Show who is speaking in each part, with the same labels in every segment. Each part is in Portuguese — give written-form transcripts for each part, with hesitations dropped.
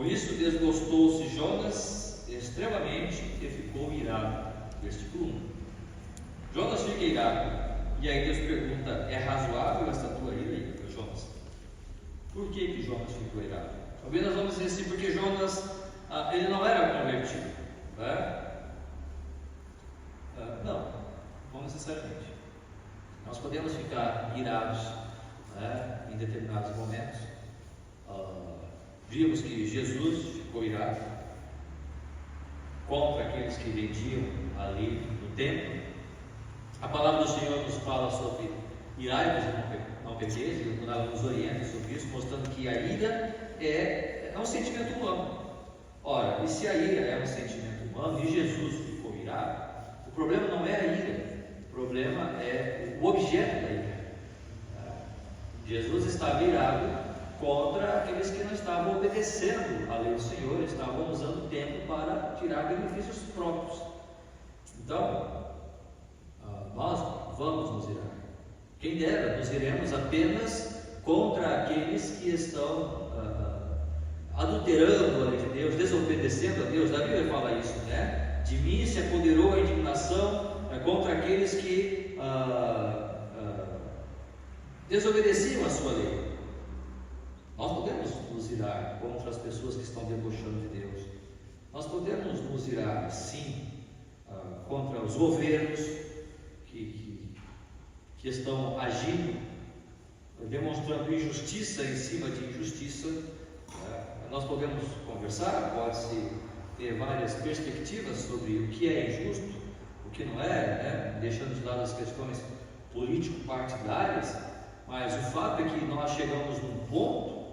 Speaker 1: Com isso desgostou-se Jonas extremamente e ficou irado. Versículo 1. Jonas fica irado, e aí Deus pergunta: é razoável essa tua ira, Jonas? Por que Jonas ficou irado? Talvez nós vamos dizer assim, porque Jonas ele não era convertido, né? Não necessariamente. Nós podemos ficar irados, né, em determinados momentos. Vimos que Jesus ficou irado contra aqueles que vendiam ali no templo. A palavra do Senhor nos fala sobre irai-vos e não pequeis, e ela nos orienta sobre isso, mostrando que a ira é um sentimento humano. Ora, e se a ira é um sentimento humano e Jesus ficou irado, o problema não é a ira, o problema é o objeto da ira. Jesus estava irado contra aqueles que não estavam obedecendo à lei do Senhor, estavam usando o tempo para tirar benefícios próprios. Então, nós vamos nos irar. Quem dera, nos iremos apenas contra aqueles que estão adulterando a lei de Deus, desobedecendo a Deus. Davi vai falar isso, né? De mim se apoderou a indignação contra aqueles que desobedeciam a sua lei. Nós podemos nos irar contra as pessoas que estão debochando de Deus. Nós podemos nos irar, sim, contra os governos que estão agindo, demonstrando injustiça em cima de injustiça. Nós podemos conversar, pode-se ter várias perspectivas sobre o que é injusto, o que não é, né? Deixando de lado as questões político-partidárias, mas o fato é que nós chegamos num ponto,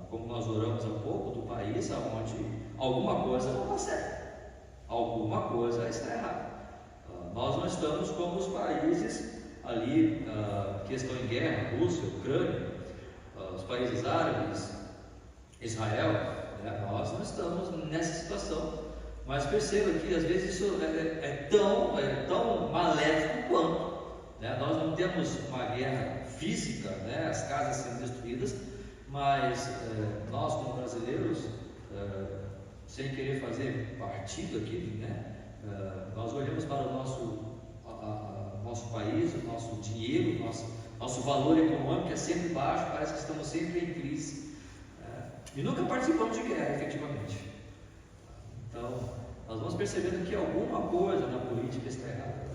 Speaker 1: como nós oramos há pouco, do país onde alguma coisa não está certa, alguma coisa está errada. Nós não estamos como os países ali que estão em guerra, Rússia, Ucrânia, os países árabes, Israel, né? Nós não estamos nessa situação, mas perceba que às vezes isso é tão maléfico quanto, né? Nós não temos uma guerra física, né? As casas sendo destruídas, mas nós como brasileiros, sem querer fazer partido aqui, né? Nós olhamos para o nosso país, o nosso dinheiro, nosso valor econômico é sempre baixo, parece que estamos sempre em crise, e nunca participamos de guerra, efetivamente. Então, nós vamos percebendo que alguma coisa na política está errada.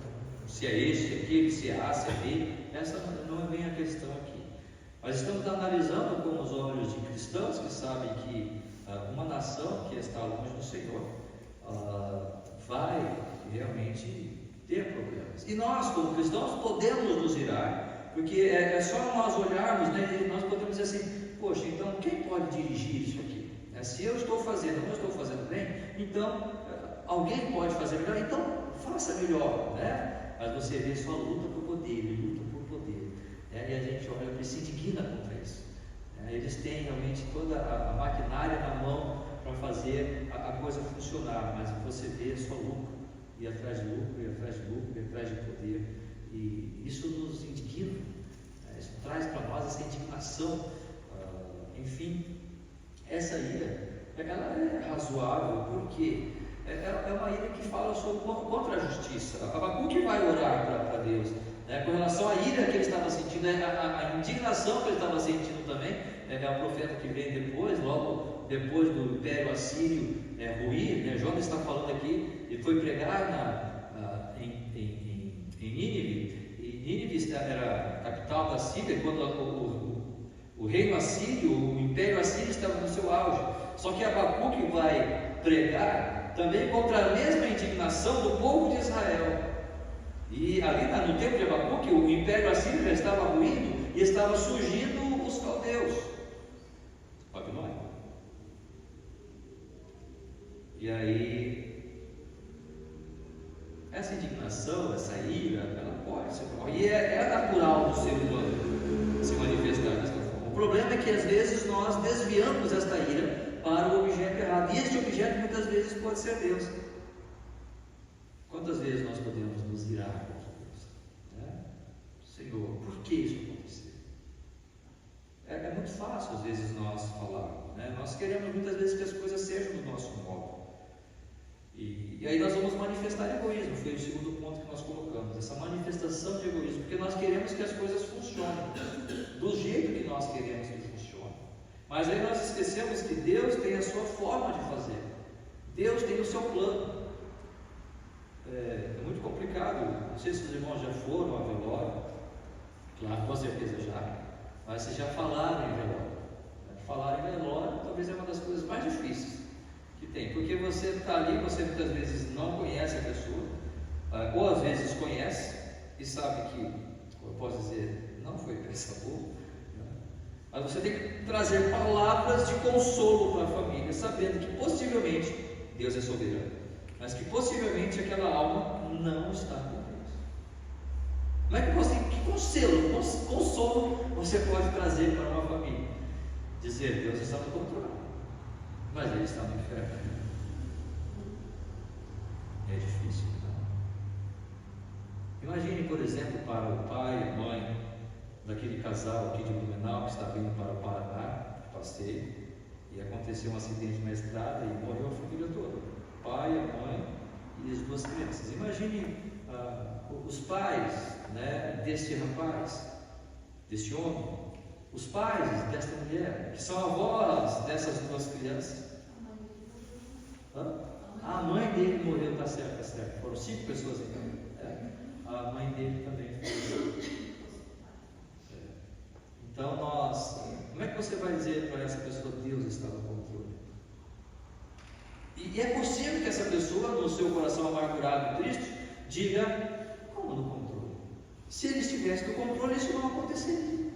Speaker 1: Se é esse, se é aquele, se é A, se é B, essa não é bem a questão aqui. Mas estamos analisando com os olhos de cristãos que sabem que uma nação que está longe do Senhor vai realmente ter problemas. E nós, como cristãos, podemos nos irar, porque é só nós olharmos, né, e nós podemos dizer assim: poxa, então quem pode dirigir isso aqui? Se eu estou fazendo, não estou fazendo bem, então alguém pode fazer melhor, então faça melhor, né? Mas você vê só luta por poder, né? E a gente olha e se indigna contra isso. Eles têm realmente toda a maquinária na mão para fazer a coisa funcionar, mas você vê só lucro, e atrás de lucro, e atrás de lucro, e atrás de poder, e isso nos indigna, isso traz para nós essa indignação. Enfim, essa ira, ela é razoável, porque é uma ira que fala contra a justiça. Abacuque vai orar para Deus, né? Com relação à ira que ele estava sentindo, a indignação que ele estava sentindo também. É o profeta que vem depois, logo depois do Império Assírio ruir, né? Jonas está falando aqui, ele foi pregar em Nínive, e Nínive era a capital da Síria, quando o reino assírio, o Império Assírio estava no seu auge. Só que Abacuque vai pregar também contra a mesma indignação do povo de Israel. E ali no tempo de Abacuque, o Império Assírio já estava ruindo e estava surgindo os caldeus, Babilônia. E aí, essa indignação, essa ira, ela pode ser, e é natural do ser humano se manifestar desta forma. O problema é que às vezes nós desviamos esta ira para o objeto errado, e este objeto muitas vezes pode ser Deus. Quantas vezes nós podemos nos irar contra Deus, né? Senhor, por que isso aconteceu? É muito fácil às vezes nós falarmos, né? Nós queremos muitas vezes que as coisas sejam do nosso modo. E aí nós vamos manifestar egoísmo, foi o segundo ponto que nós colocamos, essa manifestação de egoísmo, porque nós queremos que as coisas funcionem do jeito que nós queremos que funcione. Mas aí nós esquecemos que Deus tem a sua forma de fazer, Deus tem o seu plano. É muito complicado, não sei se os irmãos já foram a velório, claro, com certeza já, mas se já falaram em velório. Falar em velório talvez é uma das coisas mais difíceis que tem, porque você está ali, você muitas vezes não conhece a pessoa, ou às vezes conhece e sabe que, eu posso dizer, não foi pensa boa, né? Mas você tem que trazer palavras de consolo para a família, sabendo que possivelmente Deus é soberano, mas que possivelmente aquela alma não está com Deus. Como é que você, que consolo você pode trazer para uma família? Dizer, Deus está no controle, mas Ele está no inferno. É difícil, não? Imagine, por exemplo, para o pai e a mãe daquele casal aqui de Blumenau que está vindo para o Paraná, de passeio, e aconteceu um acidente na estrada e morreu a família toda, o pai, a mãe e as duas crianças. Imagine os pais, né, deste rapaz, deste homem, os pais desta mulher, que são avós dessas duas crianças. A mãe dele morreu, está certo, está certo. Foram 5 pessoas então. A mãe dele também foi. Então como é que você vai dizer para essa pessoa, Deus está no controle? E é possível que essa pessoa, no seu coração amargurado e triste, diga, como no controle? Se ele estivesse no controle, isso não aconteceria.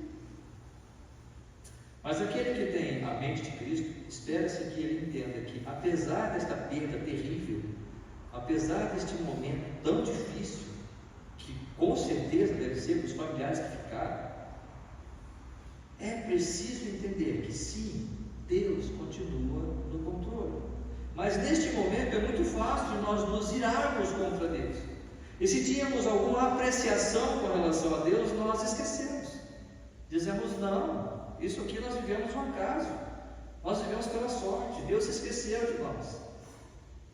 Speaker 1: Mas aquele que tem a mente de Cristo, espera-se que ele entenda que, apesar desta perda terrível, apesar deste momento tão difícil, que com certeza deve ser para os familiares que ficaram, é preciso entender que sim, Deus continua no controle. Mas neste momento é muito fácil nós nos irarmos contra Deus. E se tínhamos alguma apreciação com relação a Deus, nós esquecemos. Dizemos, não, isso aqui nós vivemos um acaso, nós vivemos pela sorte, Deus se esqueceu de nós.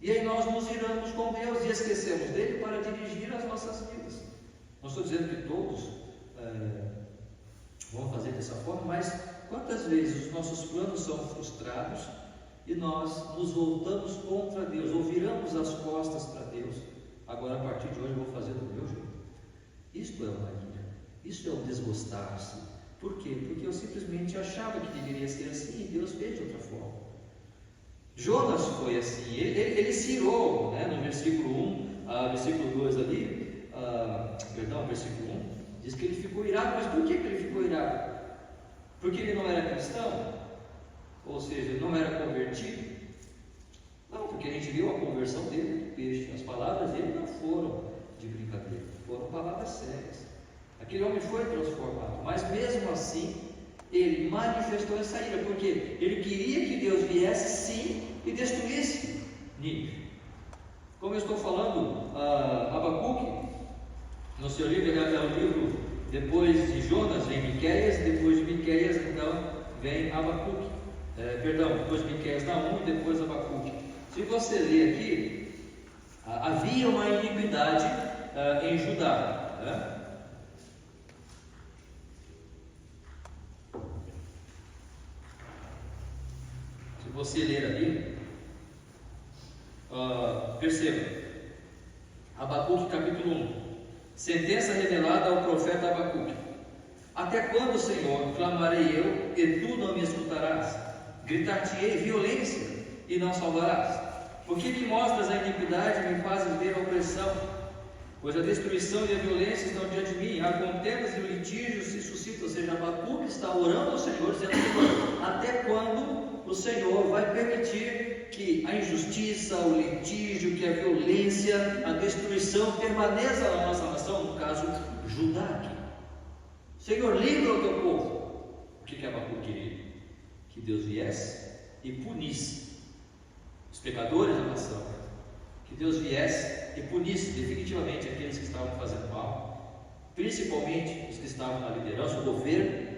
Speaker 1: E aí nós nos iramos com Deus e esquecemos dele para dirigir as nossas vidas. Não estou dizendo que todos vão fazer dessa forma, mas quantas vezes os nossos planos são frustrados e nós nos voltamos contra Deus, ou viramos as costas para Deus. Agora, a partir de hoje, eu vou fazer do meu jeito. Isto é uma ira, isso é um desgostar-se. Por quê? Porque eu simplesmente achava que deveria ser assim e Deus fez de outra forma. Jonas foi assim, ele se irou, né? No versículo 1, versículo 2 ali, versículo 1, diz que ele ficou irado. Mas por que ele ficou irado? Porque ele não era cristão? Ou seja, ele não era convertido? Não, porque a gente viu a conversão dele do peixe. As palavras dele não foram de brincadeira, foram palavras sérias. Aquele homem foi transformado, mas mesmo assim, ele manifestou essa ira, porque ele queria que Deus viesse sim e destruísse Nínive. Como eu estou falando, Abacuque, no seu livro, é o livro, depois de Jonas vem Miqueias, depois de Miqueias, então, vem Abacuque. Depois de Miqueias Naum e depois Abacuque. Se você ler aqui, havia uma iniquidade em Judá, né? Se você ler ali, perceba, Abacuque capítulo 1, sentença revelada ao profeta Abacuque: até quando, Senhor, clamarei eu, e tu não me escutarás? Gritar-te-ei violência, e não salvarás? Porque me mostras a iniquidade e me fazes ver a opressão? Pois a destruição e a violência estão diante de mim, há contendas e o litígio se suscita. Ou seja, Abacuque está orando ao Senhor, dizendo: até quando o Senhor vai permitir que a injustiça, o litígio, que a violência, a destruição permaneça na nossa nação, no caso, Judá aqui? Senhor, livra o teu povo. O que Abacuque queria? Que Deus viesse e punisse os pecadores da nação, que Deus viesse e punisse definitivamente aqueles que estavam fazendo mal, principalmente os que estavam na liderança, o governo,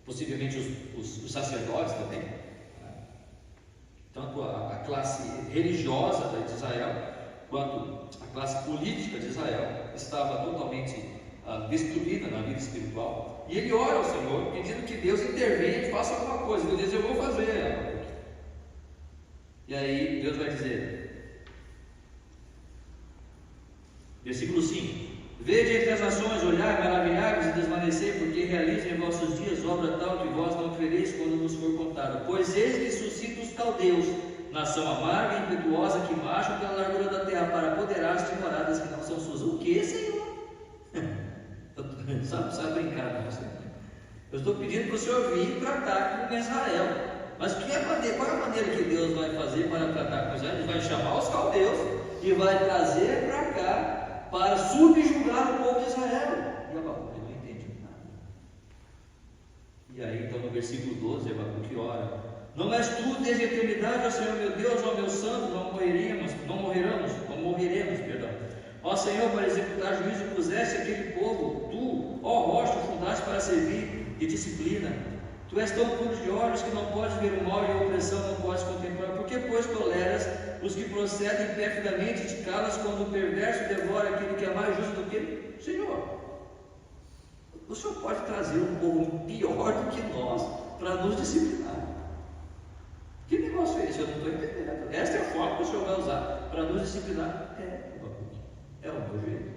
Speaker 1: possivelmente os sacerdotes também, tanto a classe religiosa de Israel, quanto a classe política de Israel estava totalmente destruída na vida espiritual. E ele ora ao Senhor, pedindo que Deus intervenha e faça alguma coisa. Deus diz: eu vou fazer. E aí Deus vai dizer, versículo 5: vede entre as nações, olhai, maravilhai-vos e desvanecei, porque realizem em vossos dias obra tal que vós não crereis quando nos for contado. Pois eis que suscita os caldeus, nação amarga e impetuosa, que marcham pela largura da terra para apoderar-se de moradas que não são suas. O que, Senhor? Sabe brincar, não sei. Eu estou pedindo para o Senhor vir tratar com Israel. Mas qual é a maneira que Deus vai fazer para tratar com Israel? Ele vai chamar os caldeus e vai trazer para cá para subjugar o povo de Israel. E Abacuque não entende nada. E aí então no versículo 12 Abacuque ora: não és tu desde a eternidade, ó Senhor meu Deus, ó meu santo, não morreremos, perdão. Ó Senhor, para executar juízo puseste aquele povo, tu, ó rocha, fundaste para servir e disciplina. Tu és tão puro de olhos que não podes ver o mal e a opressão não podes contemplar. Por que, pois, toleras os que procedem perfidamente e te calas quando o perverso devora aquele que é mais justo do que ele? Senhor, o Senhor pode trazer um povo pior do que nós para nos disciplinar. Que negócio é esse? Eu não estou entendendo. Esta é a forma que o Senhor vai usar para nos disciplinar. É o meu jeito.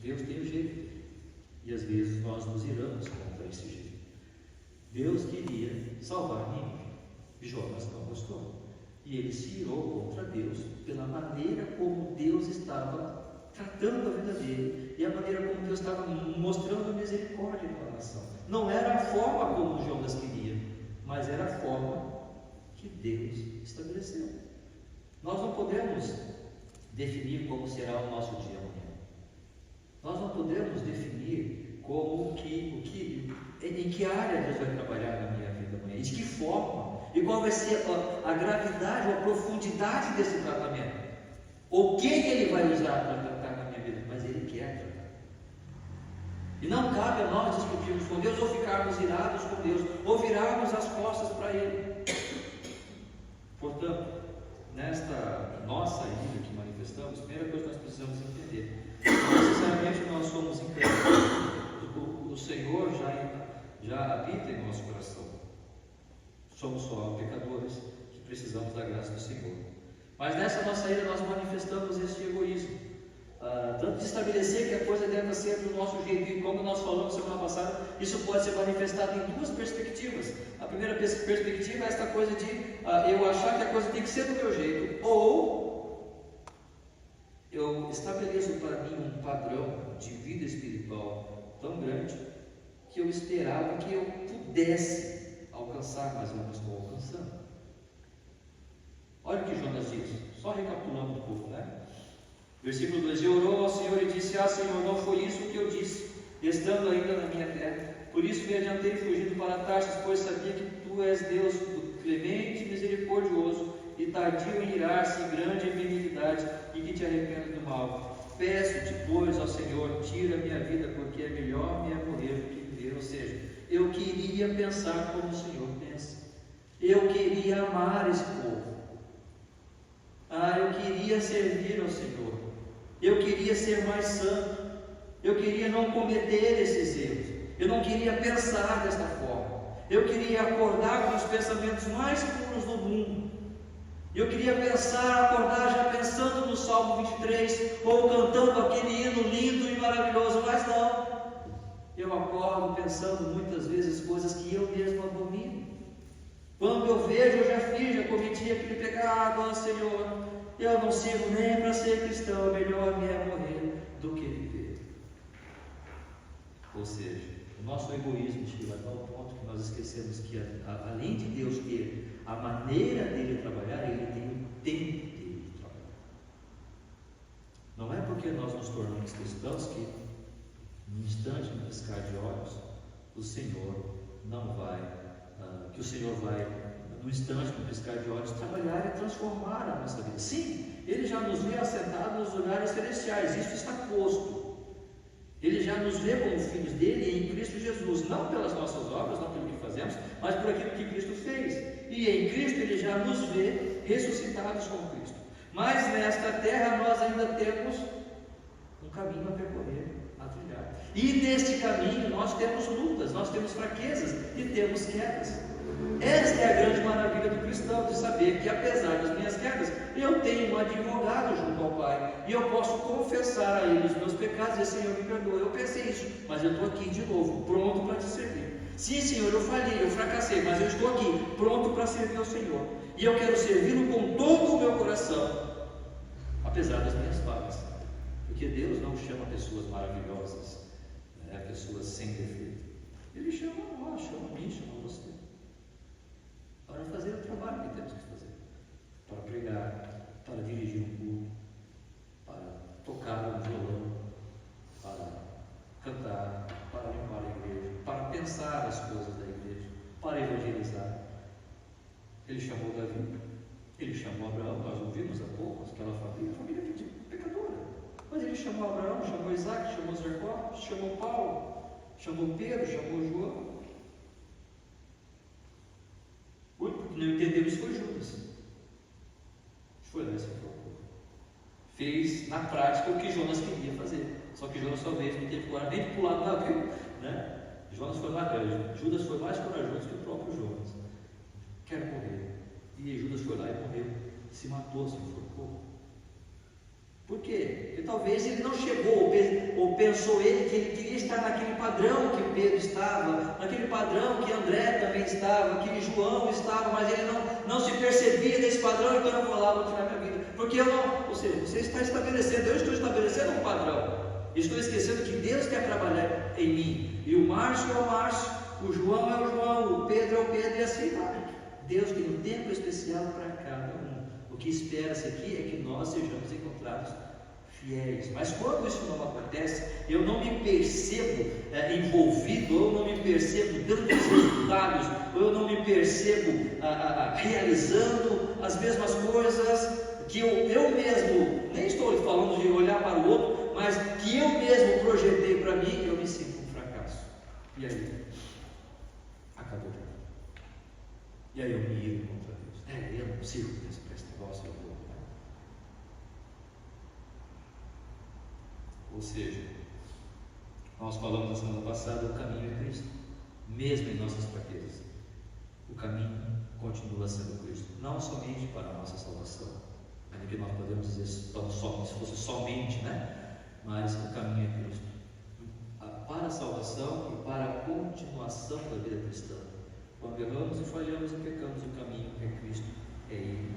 Speaker 1: Deus tem o jeito dele. E às vezes nós nos iramos contra esse jeito. Deus queria salvar Nínive. Jonas não gostou. E ele se irou contra Deus pela maneira como Deus estava tratando a vida dele e a maneira como Deus estava mostrando misericórdia para a nação. Não era a forma como Jonas queria, mas era a forma que Deus estabeleceu. Nós não podemos definir como será o nosso dia amanhã. Nós não podemos definir em que área Deus vai trabalhar na minha vida amanhã, de que forma, e qual vai ser a gravidade ou a profundidade desse tratamento, ou quem Ele vai usar para tratar na minha vida, mas Ele quer tratar. E não cabe a nós discutirmos com Deus, ou ficarmos irados com Deus, ou virarmos as costas para Ele. Portanto, nesta nossa vida que manifestamos, a primeira coisa que nós precisamos entender: não necessariamente nós somos incrédulos. O Senhor já habita em nosso coração. Somos só pecadores que precisamos da graça do Senhor. Mas nessa nossa ida nós manifestamos este egoísmo, tanto de estabelecer que a coisa deve ser do nosso jeito, e como nós falamos semana passada, isso pode ser manifestado em duas perspectivas. A primeira perspectiva é esta coisa de eu achar que a coisa tem que ser do meu jeito, ou eu estabeleço para mim um padrão de vida espiritual tão grande que eu esperava que eu pudesse alcançar, mas eu não estou alcançando. Olha o que Jonas diz, só recapitulando um pouco, né? Versículo 2: e orou ao Senhor e disse: Senhor, não foi isso que eu disse, estando ainda na minha terra. Por isso me adiantei fugindo para Tarsis, pois sabia que tu és Deus clemente e misericordioso, e tardio em irar-se, e grande em benignidade, e que te arrependas do mal. Peço-te, pois, ao Senhor, tira a minha vida, porque é melhor me morrer do que viver. Ou seja, eu queria pensar como o Senhor pensa. Eu queria amar esse povo. Eu queria servir ao Senhor. Eu queria ser mais santo. Eu queria não cometer esses erros. Eu não queria pensar desta forma. Eu queria acordar com os pensamentos mais puros do mundo. Eu queria acordar já pensando no Salmo 23, ou cantando aquele hino lindo e maravilhoso, mas não. Eu acordo pensando muitas vezes coisas que eu mesmo abomino. Quando eu vejo, eu já cometi aquele pecado, Senhor, eu não sirvo nem para ser cristão, melhor me é morrer do que viver. Ou seja, o nosso egoísmo chega a tal ponto que nós esquecemos que, além de Deus ter a maneira dele trabalhar, ele tem o tempo dele de trabalhar. Não é porque nós nos tornamos cristãos que, num instante, no piscar de olhos, o Senhor vai, no instante, no piscar de olhos, trabalhar e transformar a nossa vida. Sim, Ele já nos vê assentados nos lugares celestiais, isso está posto. Ele já nos vê como filhos dele em Cristo Jesus, não pelas nossas obras, não pelo que fazemos, mas por aquilo que Cristo fez. e em Cristo Ele já nos vê ressuscitados com Cristo. Mas nesta terra nós ainda temos um caminho a percorrer, a trilhar. E neste caminho nós temos lutas, nós temos fraquezas e temos quedas. Esta é a grande maravilha do cristão, de saber que apesar das minhas quedas, eu tenho um advogado junto ao Pai, e eu posso confessar a Ele os meus pecados e dizer: Senhor, me perdoa, eu pensei isso, mas eu estou aqui de novo, pronto para te servir. Sim, Senhor, eu falhei, eu fracassei, mas eu estou aqui, pronto para servir ao Senhor, e eu quero servi-lo com todo o meu coração, apesar das minhas falhas, porque Deus não chama pessoas maravilhosas, pessoas sem defeito. Ele chama nós, chama a mim, chama você, para fazer o trabalho que temos que fazer, para pregar, para dirigir um culto, para tocar um violão, para cantar, para limpar a igreja, para pensar as coisas da igreja, para evangelizar. Ele chamou Davi, ele chamou Abraão, nós ouvimos há pouco aquela família pecadora, mas ele chamou Abraão, chamou Isaac, chamou Jacó, chamou Paulo, chamou Pedro, chamou João. O único que não entendemos foi Judas. Foi lá e se trocou. Fez na prática o que Jonas queria fazer. Só que Jonas talvez não teve coragem nem de pular do navio, né? Judas foi mais corajoso que o próprio Jonas. Quero morrer. E Judas foi lá e morreu. Se matou, se enforcou. Por quê? Porque talvez ele não chegou, ou pensou ele que ele queria estar naquele padrão que Pedro estava, naquele padrão que André também estava, que João estava, mas ele não se percebia desse padrão. Então eu vou lá, vou tirar minha vida, porque eu não, ou seja, você está estabelecendo, eu estou estabelecendo um padrão, estou esquecendo que Deus quer trabalhar em mim, e o Márcio é o Márcio, o João é o João, o Pedro é o Pedro, e assim vai. Deus tem um tempo especial para cada um. O que espera-se aqui é que nós sejamos encontrados fiéis. Mas quando isso não acontece, eu não me percebo envolvido, eu não me percebo dando os resultados, eu não me percebo realizando as mesmas coisas que eu mesmo, nem estou falando de olhar para o outro, mas que eu mesmo projetei para mim, eu me sinto um fracasso. E aí? Acabou. E aí eu me iro contra Deus. Eu não sirvo para esse negócio, eu vou. Ou seja, nós falamos na semana passada, o caminho é Cristo, mesmo em nossas fraquezas. O caminho continua sendo Cristo, não somente para a nossa salvação, ainda que nós podemos dizer tão só, se fosse somente, né? Mas o caminho é Cristo, para a salvação e para a continuação da vida cristã. Quando erramos e falhamos e pecamos, o caminho é Cristo, é Ele.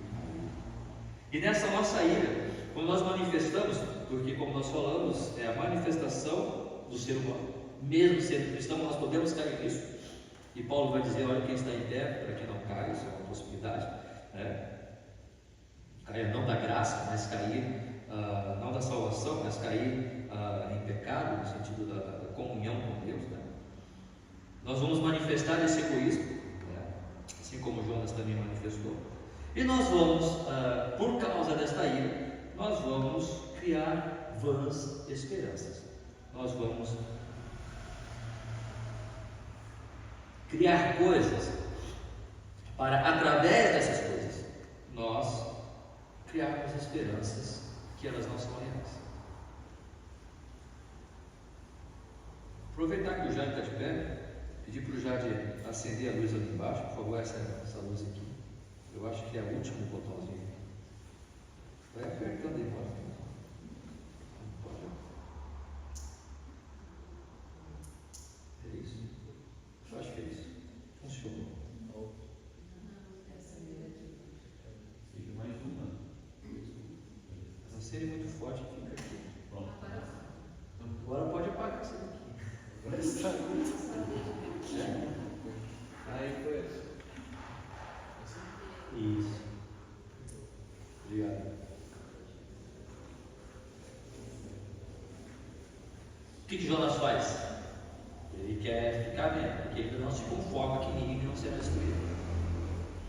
Speaker 1: E nessa nossa ira, quando nós manifestamos, porque como nós falamos, é a manifestação do ser humano, mesmo sendo cristão, nós podemos cair nisso. E Paulo vai dizer: olha, quem está em pé, para que não caia, isso é uma possibilidade, né? Cair não da graça, mas cair não da salvação, mas cair em pecado, no sentido da comunhão com Deus, né? Nós vamos manifestar esse egoísmo, né? Assim como Jonas também manifestou. E nós vamos, por causa desta ira, nós vamos criar vãs esperanças. Nós vamos criar coisas para, através dessas coisas, nós criarmos esperanças que elas não são reais. Aproveitar que o Jade está de pé, pedir para o Jade acender a luz ali embaixo, por favor, essa luz aqui. Eu acho que é o último botãozinho. Vai apertando aí, pode. É isso? Eu acho que é isso. Funcionou. Fica mais uma. Essa série muito forte fica aqui. Pronto. Agora pode apagar isso aqui. Aí foi isso. Isso. Obrigado. O que Jonas faz? Ele quer ficar bem, porque ele não se conforma que ninguém não será destruído.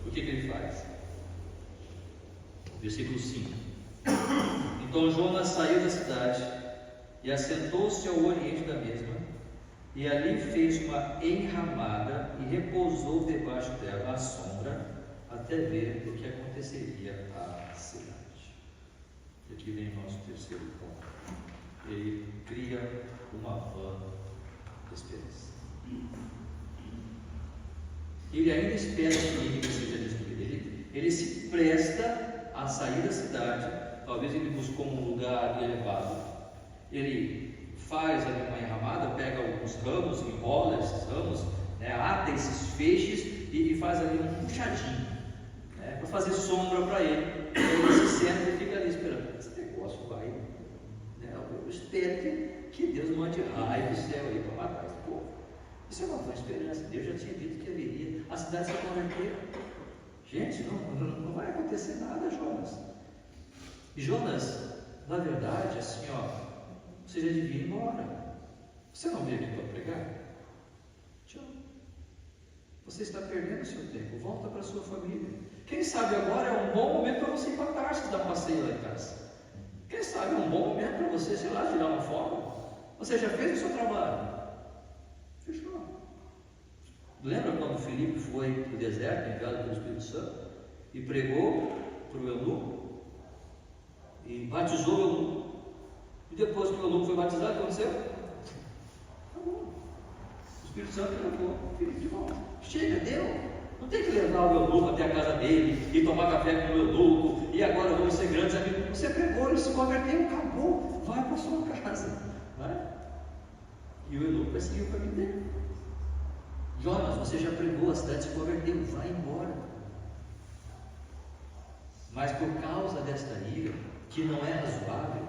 Speaker 1: O que ele faz? Versículo 5. Então Jonas saiu da cidade e assentou-se ao oriente da mesma, e ali fez uma enramada e repousou debaixo dela à sombra, até ver o que aconteceria à cidade. E aqui vem o nosso terceiro ponto. Ele cria uma vã esperança. Ele ainda espera que o inimigo seja destruído. Ele se presta a sair da cidade. Talvez ele buscou um lugar elevado. Ele faz ali uma enramada, pega alguns ramos, enrola esses ramos, ata esses feixes e faz ali um puxadinho, para fazer sombra para ele. Ele se senta e fica ali esperando. Esse negócio vai, eu espero que Deus mande raio do céu aí para matar esse povo. Isso é uma boa esperança. Deus já tinha dito que haveria a cidade se converter. Gente, não vai acontecer nada, Jonas. E Jonas, na verdade, assim, você já devia ir embora. Você não veio aqui para pregar? Tchau. Você está perdendo o seu tempo. Volta para a sua família. Quem sabe agora é um bom momento para você ir para Tarsis dar passeio lá em casa. Quem sabe é um bom momento para você, sei lá, tirar uma folga. Você já fez o seu trabalho? Fechou. Lembra quando Filipe foi para o deserto, enviado pelo Espírito Santo, e pregou para o eunuco, e batizou o eunuco, e depois que o eunuco foi batizado, o que aconteceu? Acabou. O Espírito Santo levou o Filipe de volta. Chega, deu. Não tem que levar o eunuco até a casa dele, e tomar café com o eunuco, e agora vamos ser grandes amigos. Você pregou, ele se converteu, acabou, vai para a sua casa. Vai? E o eunuco vai seguir o caminho dele. Jonas, você já pregou, a cidade se converteu, vai embora. Mas por causa desta ira, que não é razoável,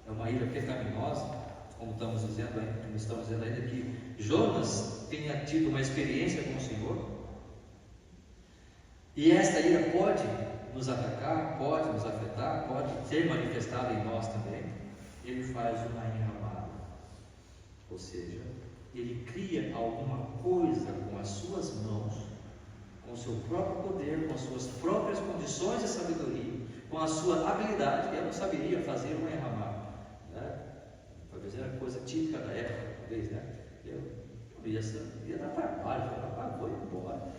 Speaker 1: é uma ira pecaminosa, como estamos dizendo ainda que Jonas tenha tido uma experiência com o Senhor, e esta ira pode nos atacar, pode nos afetar, pode ser manifestada em nós também. Ele faz uma enramada, ou seja, ele cria alguma coisa com as suas mãos, com o seu próprio poder, com as suas próprias condições de sabedoria, com a sua habilidade. Eu não saberia fazer uma enramada, talvez era coisa típica da época, talvez, eu ia dar trabalho, vou embora,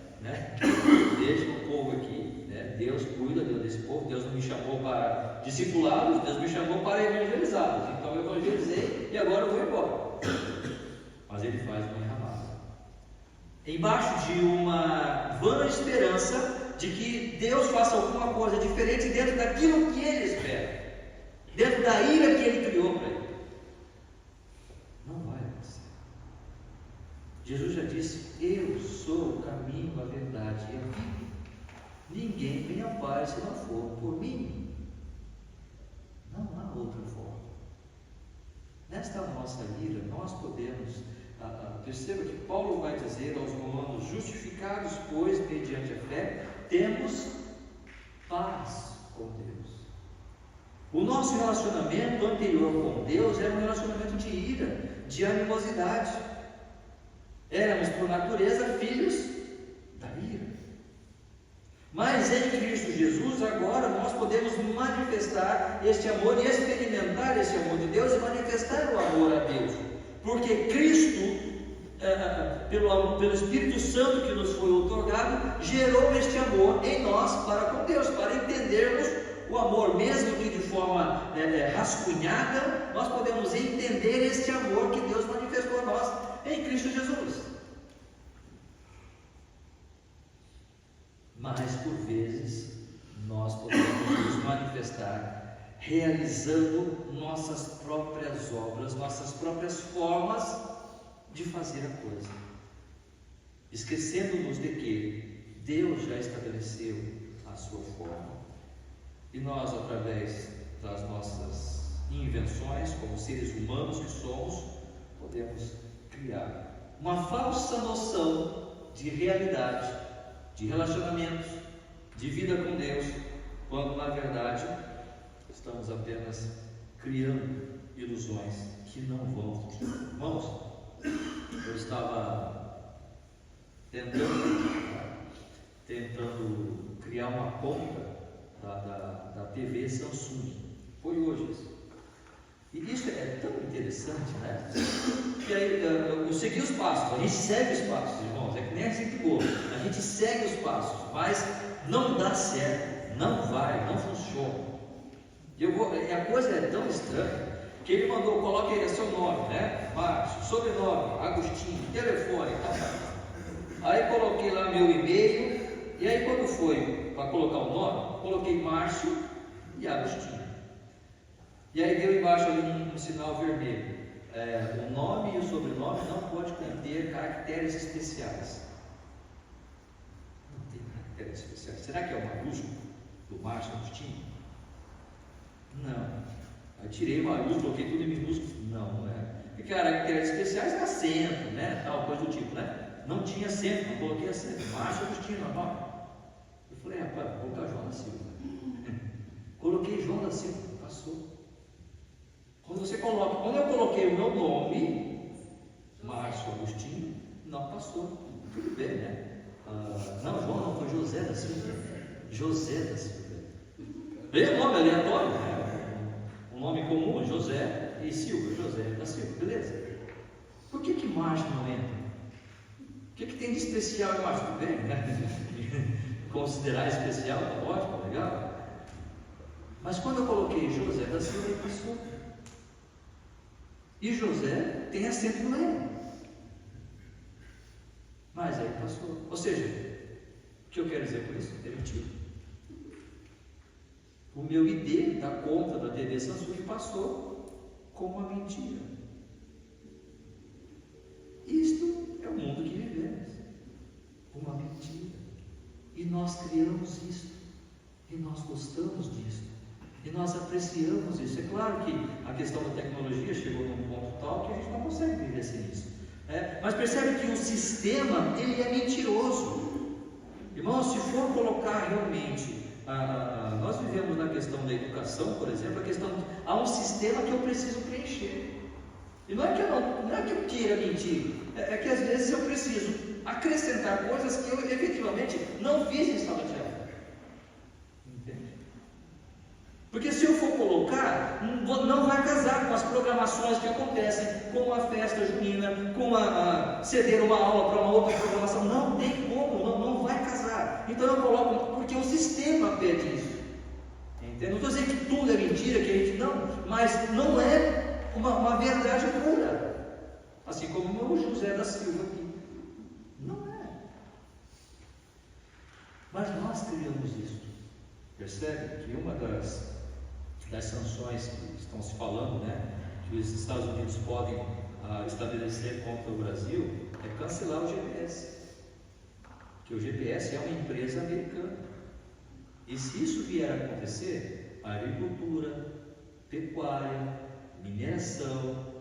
Speaker 1: deixa o povo aqui, Deus cuida desse povo. Deus não me chamou para discipulá-los, Deus me chamou para evangelizá-los. Então eu evangelizei e agora eu vou embora. Mas ele faz uma enramada, embaixo de uma vã esperança de que Deus faça alguma coisa diferente dentro daquilo que ele espera, dentro da ira que ele criou para ele. Não vai acontecer. Jesus já disse: eu sou o caminho, a verdade e a vida. Ninguém vem ao Pai se não for por mim. Não há outra forma. Nesta nossa ira, nós podemos, perceba que Paulo vai dizer aos romanos: justificados, pois, mediante a fé, temos paz com Deus. O nosso relacionamento anterior com Deus era um relacionamento de ira, de animosidade. Éramos, por natureza, filhos da ira. Mas em Cristo Jesus, agora nós podemos manifestar este amor e experimentar esse amor de Deus e manifestar o amor a Deus, porque Cristo, pelo Espírito Santo que nos foi outorgado, gerou este amor em nós para com Deus, para entendermos o amor, mesmo que de forma rascunhada. Nós podemos entender este amor que Deus manifestou a nós em Cristo Jesus. Mas por vezes nós podemos nos manifestar realizando nossas próprias obras, nossas próprias formas de fazer a coisa, esquecendo-nos de que Deus já estabeleceu a sua forma, e nós, através das nossas invenções, como seres humanos que somos, podemos criar uma falsa noção de realidade, de relacionamentos, de vida com Deus, quando na verdade estamos apenas criando ilusões que não vão funcionar. Irmãos, eu estava tentando criar uma conta da TV Samsung. Foi hoje isso. E isso é tão interessante, que aí eu segui os passos. A gente segue os passos, irmãos. É que nem a gente boa. A gente segue os passos, mas não dá certo, não vai, não funciona. E a coisa é tão estranha que ele mandou, coloque aí seu nome, né? Márcio, sobrenome, Agostinho, telefone, tal. Aí coloquei lá meu e-mail, e aí quando foi para colocar o nome, coloquei Márcio e Agostinho. E aí deu embaixo ali um sinal vermelho. O nome e o sobrenome não pode conter caracteres especiais. Não tem caracteres especiais. Será que é o maiúsculo do Márcio Agostinho? Não. Aí tirei o maiúsculo, coloquei tudo em minúsculo. Não é. Porque caracteres especiais é acento, né? Tal coisa do tipo, né? Não tinha acento, não coloquei acento. Márcio Agostinho, normal. Eu falei, rapaz, vou colocar João da Silva. Coloquei João da Silva, passou. Quando eu coloquei o meu nome, Márcio Agostinho, não passou. Tudo bem, né? Não, João não, foi José da Silva. José da Silva. Veio o nome aleatório, né? Um nome comum, José e Silva, José da Silva, beleza. Por que Márcio não entra? O que tem de especial em Márcio? Tudo bem, né? Considerar especial, tá ótimo, tá legal. Mas quando eu coloquei José da Silva, ele passou. E José tem acento no L. Mas aí passou. Ou seja, o que eu quero dizer com isso? É mentira. O meu ID da conta da TV Samsung passou como uma mentira. Isto é o mundo que vivemos. Uma mentira. E nós criamos isso. E nós gostamos disso. E nós apreciamos isso. É claro que a questão da tecnologia chegou num ponto tal que a gente não consegue viver sem isso. Mas percebe que o sistema, ele é mentiroso. Irmãos, se for colocar realmente, nós vivemos na questão da educação, por exemplo, há um sistema que eu preciso preencher. E não é que eu queira mentir, é que às vezes eu preciso acrescentar coisas que eu efetivamente não fiz em sala de aula. Porque se eu for colocar, não vai casar com as programações que acontecem, com a festa junina, com ceder uma aula para uma outra programação. Não tem como, não vai casar. Então eu coloco, porque o sistema pede isso. Entende? Não estou dizendo que tudo é mentira, que a gente não, mas não é uma verdade pura. Assim como o meu José da Silva aqui. Não é. Mas nós criamos isso. Percebe que uma das sanções que estão se falando, né, que os Estados Unidos podem estabelecer contra o Brasil, é cancelar o GPS. Que o GPS é uma empresa americana. E se isso vier a acontecer, a agricultura, pecuária, mineração,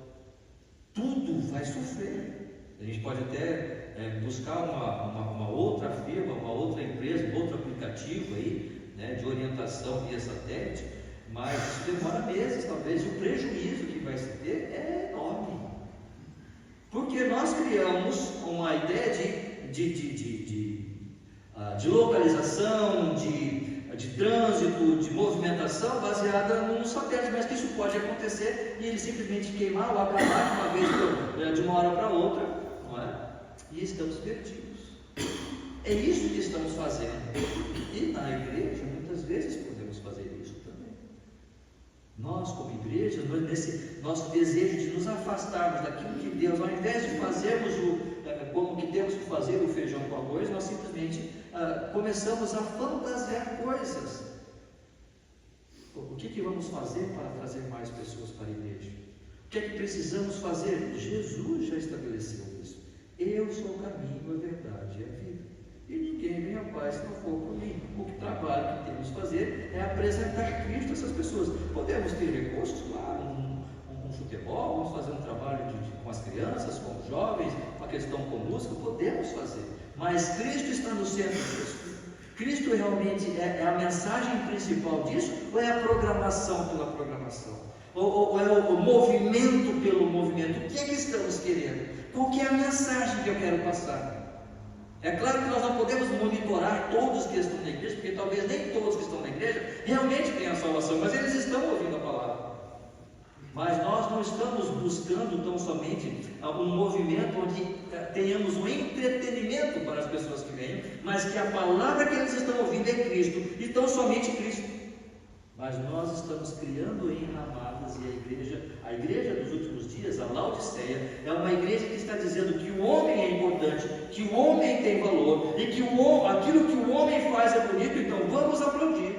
Speaker 1: tudo vai sofrer. A gente pode até buscar uma outra firma, uma outra empresa, um outro aplicativo aí, né, de orientação via satélite, mas isso demora meses talvez, e o prejuízo que vai se ter é enorme. Porque nós criamos uma ideia de localização, de trânsito, de movimentação baseada num satélite, mas que isso pode acontecer e ele simplesmente queimar ou acabar de uma vez, de uma hora para outra, não é? E estamos perdidos. É isso que estamos fazendo. E na igreja, muitas vezes podemos fazer isso também. Nós, como igreja, nesse nosso desejo de nos afastarmos daquilo que Deus, ao invés de fazermos como que temos que fazer o feijão com arroz, nós simplesmente começamos a fantasiar coisas. O que vamos fazer para trazer mais pessoas para a igreja? O que é que precisamos fazer? Jesus já estabeleceu isso. Eu sou o caminho, a verdade e a vida. E ninguém vem ao Pai se não for por mim. O trabalho que temos que fazer é apresentar Cristo a essas pessoas. Podemos ter recursos, claro, um futebol, vamos fazer um trabalho com as crianças, com os jovens, uma questão com música, podemos fazer. Mas Cristo está no centro disso. Cristo realmente é a mensagem principal disso, ou é a programação pela programação? Ou é o movimento pelo movimento? O que é que estamos querendo? Qual que é a mensagem que eu quero passar? É claro que nós não podemos monitorar todos que estão na igreja, porque talvez nem todos que estão na igreja realmente tenham a salvação, mas eles estão ouvindo a palavra. mas nós não estamos buscando tão somente um movimento onde tenhamos um entretenimento para as pessoas que venham, mas que a palavra que eles estão ouvindo é Cristo, e tão somente Cristo. Mas nós estamos criando em Ramadas, e a igreja dos últimos dias, a Laodiceia, é uma igreja que está dizendo que o homem é importante, que o homem tem valor, e que aquilo que o homem faz é bonito, então vamos aplaudir.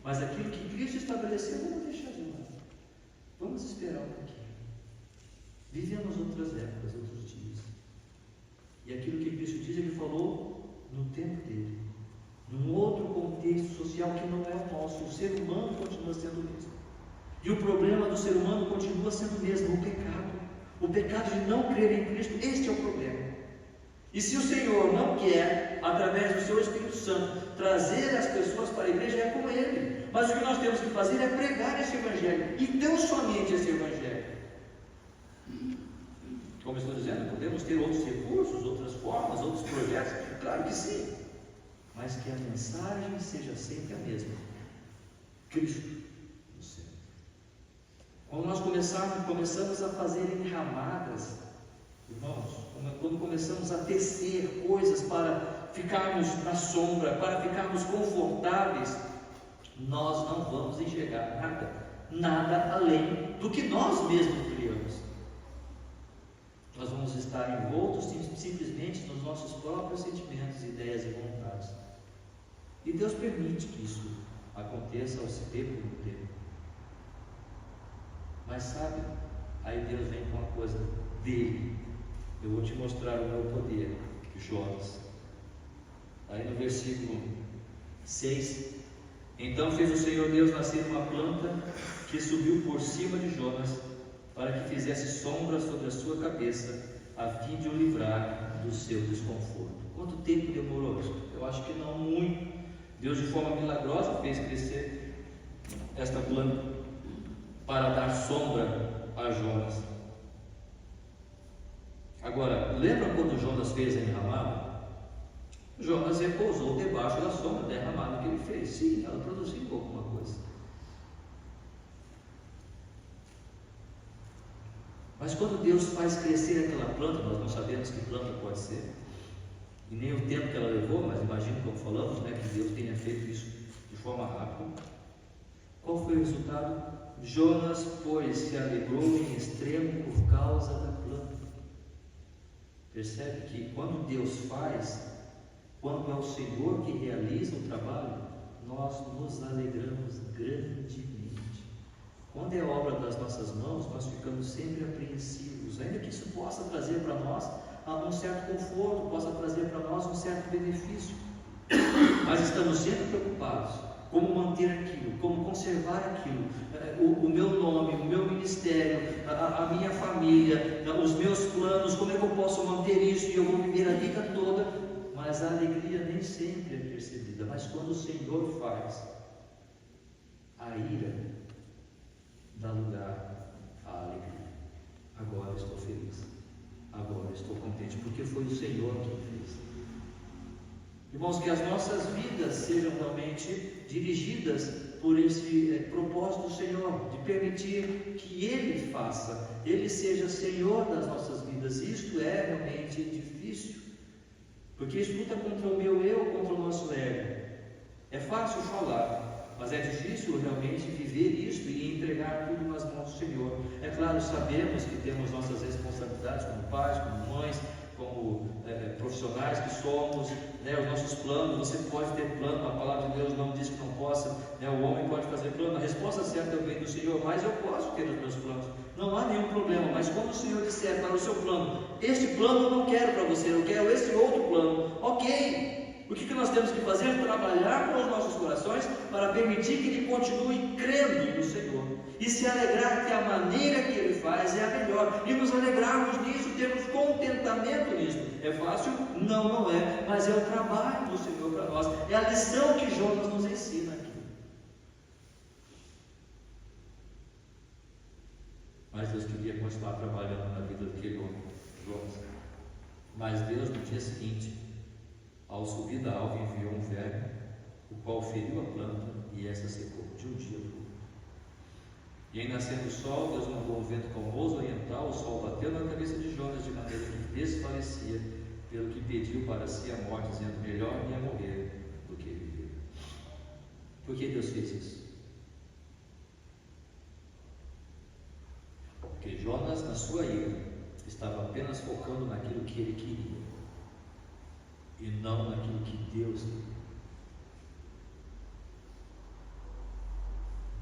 Speaker 1: Mas aquilo que Cristo estabeleceu, vamos deixar de lado. Vamos esperar um pouquinho. Vivemos outras épocas, outros dias. E aquilo que Cristo diz, Ele falou no tempo dele, num outro contexto social que não é o nosso. O ser humano continua sendo o mesmo. E o problema do ser humano continua sendo o mesmo, o pecado. O pecado de não crer em Cristo, este é o problema. E se o Senhor não quer, através do seu Espírito Santo, trazer as pessoas para a igreja, é com Ele. Mas o que nós temos que fazer é pregar esse Evangelho, e tão somente esse Evangelho. Como eu estou dizendo, podemos ter outros recursos, outras formas, outros projetos, claro que sim, mas que a mensagem seja sempre a mesma: Cristo no centro. Quando nós começamos a fazer enramadas, irmãos, quando começamos a tecer coisas para ficarmos na sombra, para ficarmos confortáveis, nós não vamos enxergar nada além do que nós mesmos criamos. Nós vamos estar envoltos simplesmente nos nossos próprios sentimentos, ideias e vontades. E Deus permite que isso aconteça ao tempo do tempo. Mas sabe, aí Deus vem com a coisa dele. Eu vou te mostrar o meu poder, Jonas. Aí no versículo 6: Então fez o Senhor Deus nascer uma planta que subiu por cima de Jonas, para que fizesse sombra sobre a sua cabeça, a fim de o livrar do seu desconforto. Quanto tempo demorou isso? Eu acho que não muito. Deus, de forma milagrosa, fez crescer esta planta para dar sombra a Jonas. Agora, lembra quando Jonas fez a enramada? Jonas repousou debaixo da sombra da enramada que ele fez. Sim, ela produziu alguma coisa. Mas quando Deus faz crescer aquela planta, nós não sabemos que planta pode ser, e nem o tempo que ela levou, mas imagino, como falamos, que Deus tenha feito isso de forma rápida. Qual foi o resultado? Jonas, pois, se alegrou em extremo por causa da planta. Percebe que quando Deus faz, quando é o Senhor que realiza o trabalho, nós nos alegramos grandemente. Quando é obra das nossas mãos, nós ficamos sempre apreensivos, ainda que isso possa trazer para nós um certo conforto, possa trazer para nós um certo benefício, mas estamos sempre preocupados como manter aquilo, como conservar aquilo, o meu nome, o meu ministério, a minha família, os meus planos, como é que eu posso manter isso e eu vou viver a vida toda. Mas a alegria nem sempre é percebida. Mas quando o Senhor faz, a ira dá lugar à alegria. Agora estou feliz, agora estou contente, porque foi o Senhor quem fez. Irmãos, que as nossas vidas sejam realmente dirigidas por esse propósito do Senhor, de permitir que Ele faça, Ele seja Senhor das nossas vidas. Isto é realmente difícil, porque isso luta contra o meu eu, contra o nosso ego. É fácil falar, mas é difícil realmente viver isso e entregar tudo nas mãos do Senhor. É claro, sabemos que temos nossas responsabilidades como pais, como mães, como profissionais que somos, os nossos planos. Você pode ter plano, a palavra de Deus não diz que não possa, o homem pode fazer plano. A resposta certa é o bem do Senhor, mas eu posso ter os meus planos, não há nenhum problema. Mas quando o Senhor disser para o seu plano: este plano eu não quero para você, eu quero esse outro plano, ok. O que nós temos que fazer? Trabalhar com os nossos corações para permitir que Ele continue crendo no Senhor e se alegrar que a maneira que Ele faz é a melhor, e nos alegrarmos nisso, termos contentamento nisso. É fácil? Não, não é, mas é o trabalho do Senhor para nós, é a lição que Jonas nos ensina aqui. Mas Deus queria continuar trabalhando na vida daquele homem, Jonas. Mas Deus, no dia seguinte, ao subir da alva, enviou um verme, o qual feriu a planta e esta secou de um dia para o outro. E em nascendo o sol, Deus mandou um vento calmoso oriental, o sol bateu na cabeça de Jonas de maneira que desfalecia, pelo que pediu para si a morte, dizendo: melhor me é morrer do que viver. Por que Deus fez isso? Porque Jonas, na sua ira, estava apenas focando naquilo que ele queria e não naquilo que Deus queria,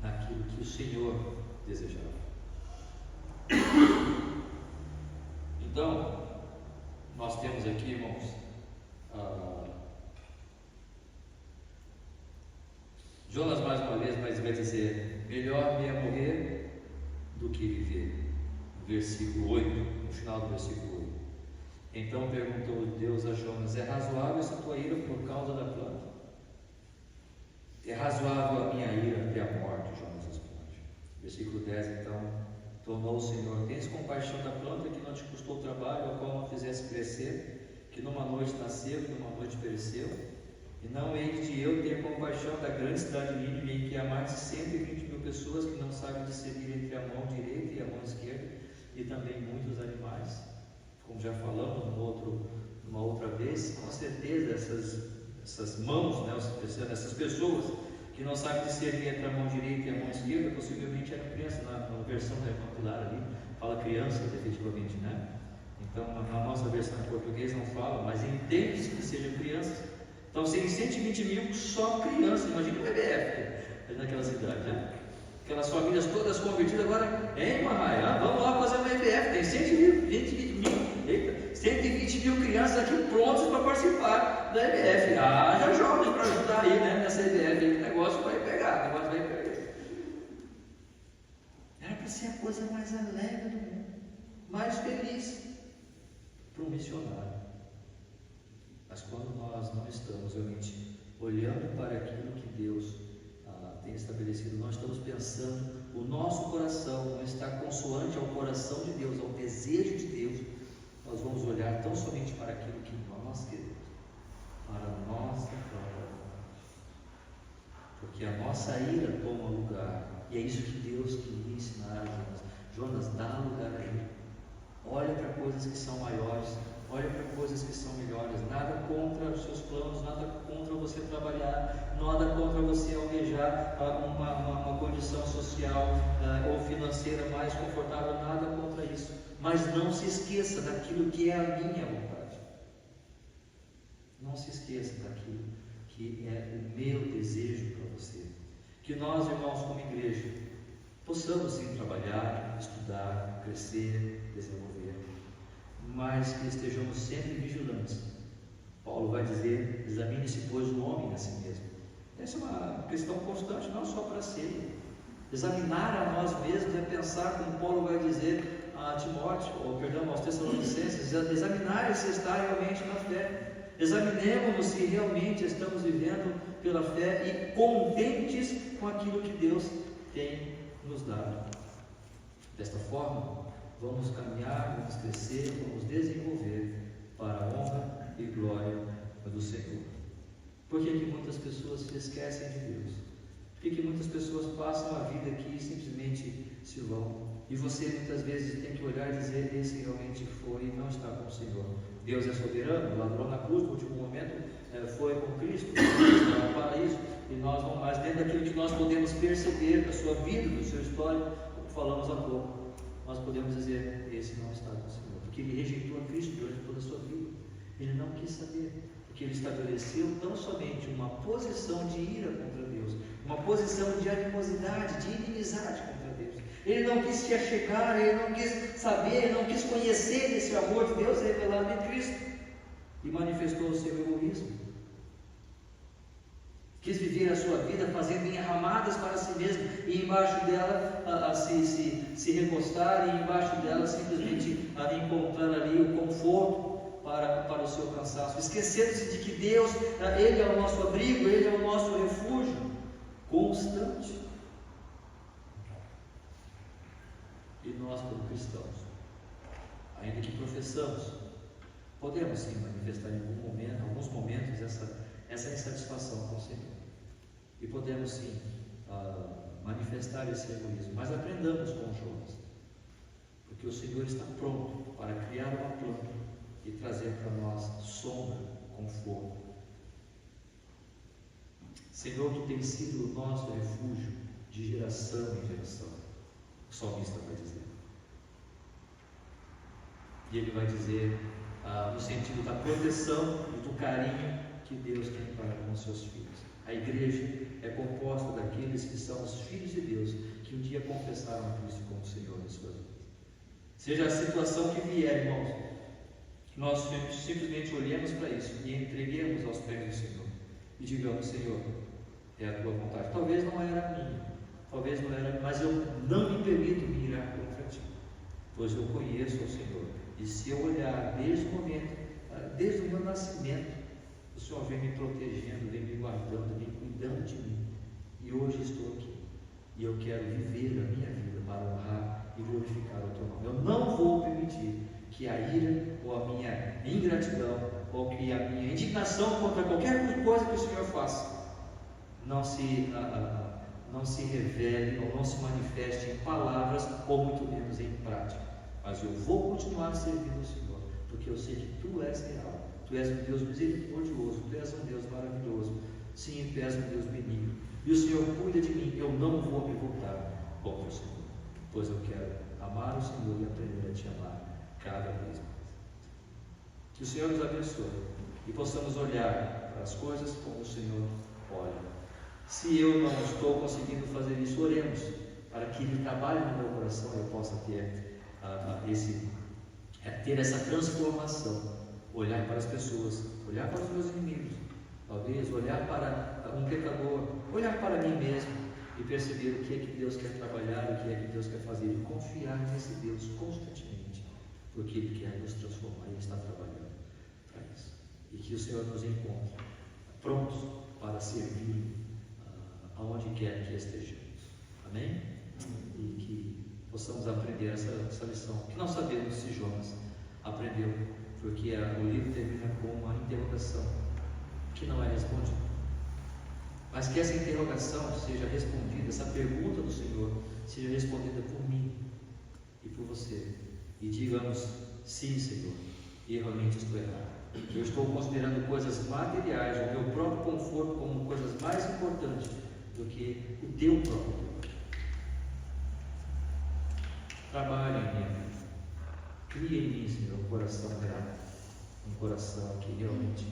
Speaker 1: naquilo que o Senhor desejava. Então, nós temos aqui, irmãos, Jonas mais uma vez vai dizer: melhor me é morrer do que viver. Versículo 8, no final do versículo 8. Então perguntou Deus a Jonas: é razoável essa tua ira por causa da planta? É razoável a minha ira até a morte? Jonas responde. Versículo 10, então tornou o Senhor: tens compaixão da planta que não te custou trabalho, a qual não fizesse crescer, que numa noite nasceu e numa noite pereceu? E não hei de eu ter compaixão da grande cidade de Nínive, em que há mais de 120.000 pessoas que não sabem discernir entre a mão direita e a mão esquerda, e também muitos animais. Como já falamos numa outra vez, com certeza essas mãos, né, essas pessoas que não sabem discernir entre a mão direita e a mão esquerda, possivelmente eram crianças. Na versão da irmã Pilar ali, fala crianças, efetivamente, né? Então, na nossa versão em português não fala, mas entende-se que sejam crianças. Então, sem 120.000, só crianças. Imagina o EBF naquela cidade, né? Aquelas famílias todas convertidas. Agora, Maia, vamos lá fazer uma EBF. Tem 120.000 crianças aqui prontas para participar da EBF. Já jovens para ajudar aí, né, nessa EBF. O negócio vai pegar, Era para ser a coisa mais alegre do mundo, mais feliz para um missionário. Mas quando nós não estamos realmente olhando para aquilo que Deus tem estabelecido, nós estamos pensando, o nosso coração não está consoante ao coração de Deus, ao desejo de Deus, nós vamos olhar tão somente para aquilo que nós queremos, para a nossa própria vontade, porque a nossa ira toma lugar, e é isso que Deus queria ensinar a Jonas. Jonas, dá lugar a ira, olha para coisas que são maiores, olha para coisas que são melhores. Nada contra os seus planos, nada contra você trabalhar, nada contra você almejar uma condição social ou financeira mais confortável, nada contra isso. Mas não se esqueça daquilo que é a minha vontade. Não se esqueça daquilo que é o meu desejo para você. Que nós, irmãos, como igreja, possamos sim trabalhar, estudar, crescer, desenvolver, mas que estejamos sempre vigilantes. Paulo vai dizer: examine-se, pois, o homem a si mesmo. Essa é uma questão constante, não só para si. Examinar a nós mesmos é pensar, como Paulo vai dizer a Timóteo, aos Tessalonicenses, examinar se está realmente na fé. Examinemos se realmente estamos vivendo pela fé e contentes com aquilo que Deus tem nos dado. Desta forma, vamos caminhar, vamos crescer, vamos desenvolver para a honra e glória do Senhor. Por que muitas pessoas se esquecem de Deus? Por que muitas pessoas passam a vida aqui e simplesmente se vão? E você muitas vezes tem que olhar e dizer: esse realmente foi e não está com o Senhor. Deus é soberano, ladrão na cruz, no último momento foi com Cristo, estava no paraíso, e nós vamos mais dentro daquilo que nós podemos perceber da sua vida, do seu histórico, como falamos há pouco. Nós podemos dizer: esse não está com o Senhor, porque ele rejeitou a Cristo durante toda a sua vida. Ele não quis saber, porque ele estabeleceu tão somente uma posição de ira contra Deus, uma posição de animosidade, de inimizade contra Deus. Ele não quis se achegar, ele não quis saber, ele não quis conhecer esse amor de Deus revelado em Cristo, e manifestou o seu egoísmo. Quis viver a sua vida fazendo enramadas para si mesmo, e embaixo dela se recostar, e embaixo dela simplesmente encontrar ali o conforto para o seu cansaço, esquecendo-se de que Deus, Ele é o nosso abrigo, Ele é o nosso refúgio constante. E nós, como cristãos, ainda que professamos, podemos sim manifestar em alguns momentos essa insatisfação com o Senhor. E podemos sim manifestar esse egoísmo, mas aprendamos com Jonas, porque o Senhor está pronto para criar uma planta e trazer para nós sombra, conforto. Senhor, Tu tens sido o nosso refúgio de geração em geração, o salmista vai dizer. E ele vai dizer no sentido da proteção e do carinho que Deus tem para com os seus filhos. A igreja é composta daqueles que são os filhos de Deus, que um dia confessaram a Cristo como Senhor das suas vidas. Seja a situação que vier, irmãos, nós simplesmente olhemos para isso e entreguemos aos pés do Senhor e digamos: Senhor, é a Tua vontade. Talvez não era a minha, talvez não era, mas eu não me permito me irar contra Ti, pois eu conheço o Senhor. E se eu olhar desde o momento, desde o meu nascimento, o Senhor vem me protegendo, vem me guardando, vem cuidando de mim. E hoje estou aqui. E eu quero viver a minha vida para honrar e glorificar o Teu nome. Eu não vou permitir que a ira, ou a minha ingratidão, ou que a minha indignação contra qualquer coisa que o Senhor faça, não se revele ou não se manifeste em palavras, ou muito menos em prática. Mas eu vou continuar servindo o Senhor, porque eu sei que Tu és real, Tu és um Deus misericordioso, Tu és um Deus maravilhoso, sim, Tu és um Deus benigno, e o Senhor cuida de mim. Eu não vou me voltar contra o Senhor, pois eu quero amar o Senhor e aprender a Te amar cada vez mais. Que o Senhor nos abençoe e possamos olhar para as coisas como o Senhor olha. Se eu não estou conseguindo fazer isso, oremos para que Ele trabalhe no meu coração e eu possa ter essa transformação, olhar para as pessoas, olhar para os meus inimigos, talvez olhar para um pecador, olhar para mim mesmo e perceber o que é que Deus quer trabalhar, o que é que Deus quer fazer, e confiar nesse Deus constantemente, porque Ele quer nos transformar e Ele está trabalhando para isso. E que o Senhor nos encontre prontos para servir aonde quer que estejamos. Amém? E que possamos aprender essa lição, que não sabemos se Jonas aprendeu, porque o livro termina com uma interrogação que não é respondida, mas que essa interrogação seja respondida, essa pergunta do Senhor seja respondida por mim e por você, e digamos: sim, Senhor, e realmente estou errado. Eu estou considerando coisas materiais, o meu próprio conforto, como coisas mais importantes do que o Teu próprio Deus. Trabalhe em mim, cria em mim, Senhor, um coração grato, um coração que realmente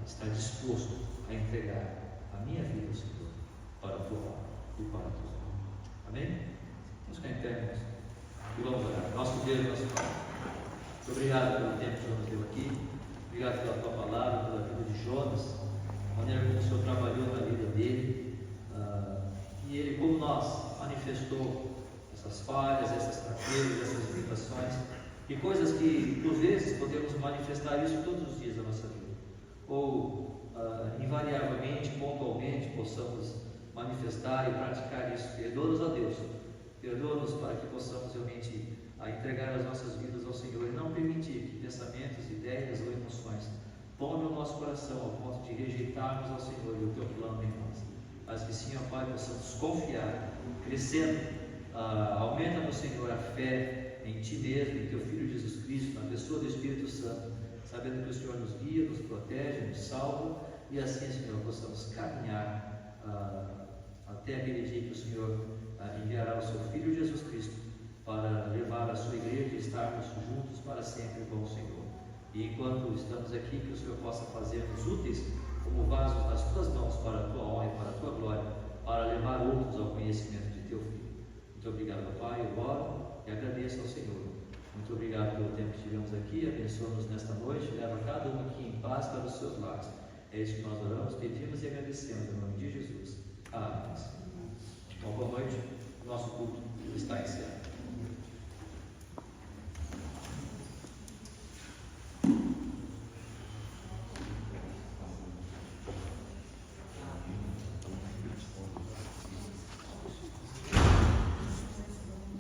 Speaker 1: está disposto a entregar a minha vida, Senhor, para a Tua obra e para a Tua obra. Amém? Vamos ficar em pé, irmãos, e vamos orar. Nosso Deus, nosso Pai, muito obrigado pelo tempo que o Senhor nos deu aqui, obrigado pela Tua palavra, pela vida de Jonas, a maneira como o Senhor trabalhou na vida dele, e ele, como nós, manifestou essas falhas, essas fraquezas, essas limitações, e coisas que, por vezes, podemos manifestar isso todos os dias da nossa vida, ou invariavelmente, pontualmente, possamos manifestar e praticar isso. Perdoa-nos, ó Deus, perdoa-nos para que possamos realmente entregar as nossas vidas ao Senhor e não permitir que pensamentos, ideias ou emoções tomem o nosso coração ao ponto de rejeitarmos ao Senhor e o Teu plano em nós, mas que sim, ó Pai, possamos confiar, crescendo. Aumenta no Senhor a fé em Ti mesmo, em Teu Filho Jesus Cristo, na pessoa do Espírito Santo, sabendo que o Senhor nos guia, nos protege, nos salva, e assim, Senhor, possamos caminhar até aquele dia que o Senhor enviará o Seu Filho Jesus Cristo para levar a Sua igreja e estarmos juntos para sempre com o Senhor. E enquanto estamos aqui, que o Senhor possa fazer-nos úteis como vasos nas Tuas mãos para a Tua honra e para a Tua glória, para levar outros ao conhecimento de Teu Filho. Muito obrigado, Pai, eu oro e agradeço ao Senhor. Muito obrigado pelo tempo que tivemos aqui, abençoa-nos nesta noite, leva cada um aqui em paz para os seus lares. É isso que nós oramos, pedimos e agradecemos em nome de Jesus.